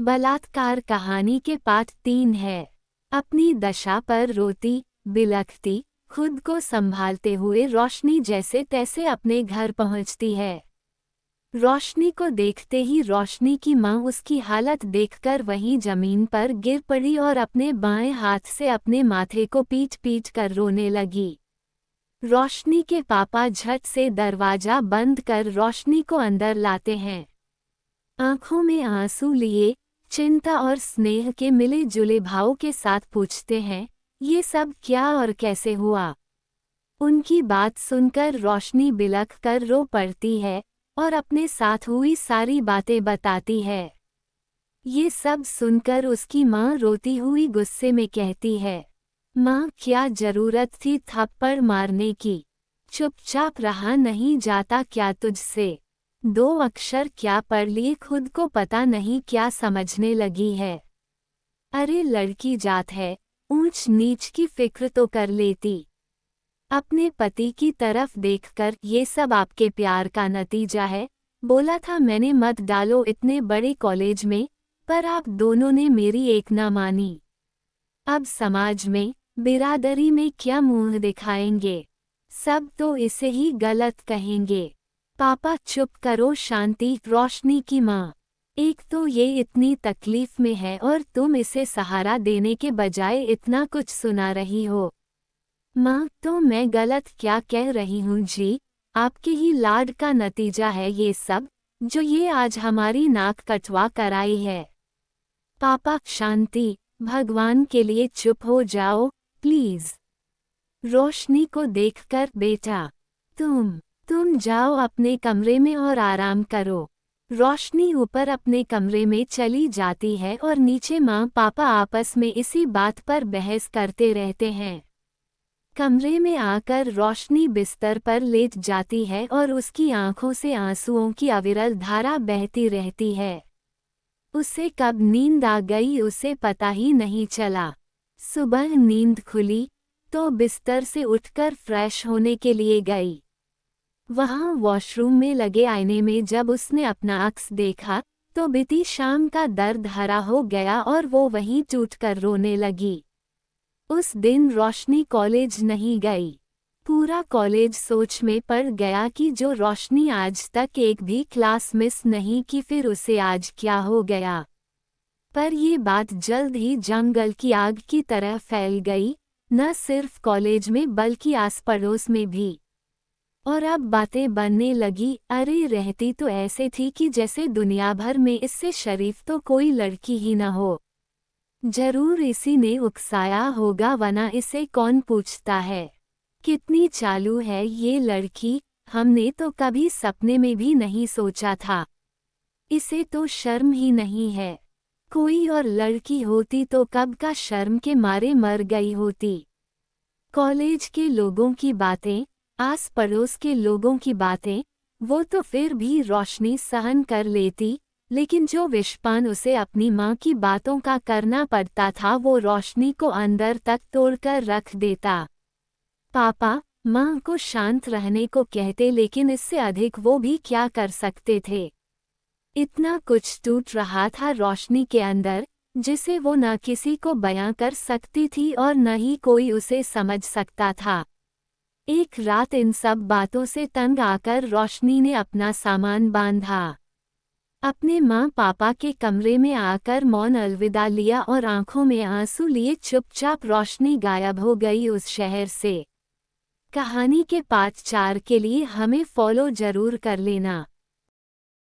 बलात्कार कहानी के पार्ट 3 है। अपनी दशा पर रोती बिलखती खुद को संभालते हुए रोशनी जैसे तैसे अपने घर पहुंचती है। रोशनी को देखते ही रोशनी की मां उसकी हालत देखकर वहीं जमीन पर गिर पड़ी और अपने बाएं हाथ से अपने माथे को पीट पीट कर रोने लगी। रोशनी के पापा झट से दरवाजा बंद कर रोशनी को अंदर लाते हैं। आंखों में आंसू लिए चिंता और स्नेह के मिले जुले भाव के साथ पूछते हैं, ये सब क्या और कैसे हुआ। उनकी बात सुनकर रोशनी बिलख कर रो पड़ती है और अपने साथ हुई सारी बातें बताती है। ये सब सुनकर उसकी माँ रोती हुई गुस्से में कहती है, माँ क्या जरूरत थी थप्पड़ मारने की, चुपचाप रहा नहीं जाता क्या तुझसे, 2 अक्षर क्या पढ़ लिए खुद को पता नहीं क्या समझने लगी है। अरे लड़की जात है, ऊंच नीच की फिक्र तो कर लेती। अपने पति की तरफ देखकर ये सब आपके प्यार का नतीजा है। बोला था मैंने मत डालो इतने बड़े कॉलेज में, पर आप दोनों ने मेरी एक ना मानी। अब समाज में बिरादरी में क्या मुंह दिखाएंगे, सब तो इसे ही गलत कहेंगे। पापा चुप करो शांति। रोशनी की माँ, एक तो ये इतनी तकलीफ में है और तुम इसे सहारा देने के बजाय इतना कुछ सुना रही हो। माँ तो मैं गलत क्या कह रही हूँ जी, आपके ही लाड का नतीजा है ये सब, जो ये आज हमारी नाक कटवा कर आई है। पापा शांति, भगवान के लिए चुप हो जाओ प्लीज। रोशनी को देखकर बेटा तुम जाओ अपने कमरे में और आराम करो। रोशनी ऊपर अपने कमरे में चली जाती है और नीचे माँ पापा आपस में इसी बात पर बहस करते रहते हैं। कमरे में आकर रोशनी बिस्तर पर लेट जाती है और उसकी आंखों से आंसुओं की अविरल धारा बहती रहती है। उसे कब नींद आ गई उसे पता ही नहीं चला। सुबह नींद खुली तो बिस्तर से उठकर फ्रेश होने के लिए गई। वहां वॉशरूम में लगे आईने में जब उसने अपना अक्स देखा तो बीती शाम का दर्द हरा हो गया और वो वहीं टूटकर रोने लगी। उस दिन रोशनी कॉलेज नहीं गई। पूरा कॉलेज सोच में पड़ गया कि जो रोशनी आज तक एक भी क्लास मिस नहीं की फिर उसे आज क्या हो गया। पर ये बात जल्द ही जंगल की आग की तरह फैल गई, न सिर्फ कॉलेज में बल्कि आस पड़ोस में भी। और अब बातें बनने लगी, अरे रहती तो ऐसे थी कि जैसे दुनिया भर में इससे शरीफ तो कोई लड़की ही न हो। जरूर इसी ने उकसाया होगा वरना इसे कौन पूछता है। कितनी चालू है ये लड़की, हमने तो कभी सपने में भी नहीं सोचा था। इसे तो शर्म ही नहीं है। कोई और लड़की होती तो कब का शर्म के मारे मर गई होती। कॉलेज के लोगों की बातें, आस पड़ोस के लोगों की बातें, वो तो फिर भी रोशनी सहन कर लेती, लेकिन जो विषपान उसे अपनी माँ की बातों का करना पड़ता था वो रोशनी को अंदर तक तोड़कर रख देता। पापा माँ को शांत रहने को कहते लेकिन इससे अधिक वो भी क्या कर सकते थे। इतना कुछ टूट रहा था रोशनी के अंदर जिसे वो न किसी को बयां कर सकती थी और न ही कोई उसे समझ सकता था। एक रात इन सब बातों से तंग आकर रोशनी ने अपना सामान बांधा। अपने माँ पापा के कमरे में आकर मौन अलविदा लिया और आंखों में आंसू लिए चुपचाप रोशनी गायब हो गई उस शहर से। कहानी के पार्ट 4 के लिए हमें फॉलो जरूर कर लेना।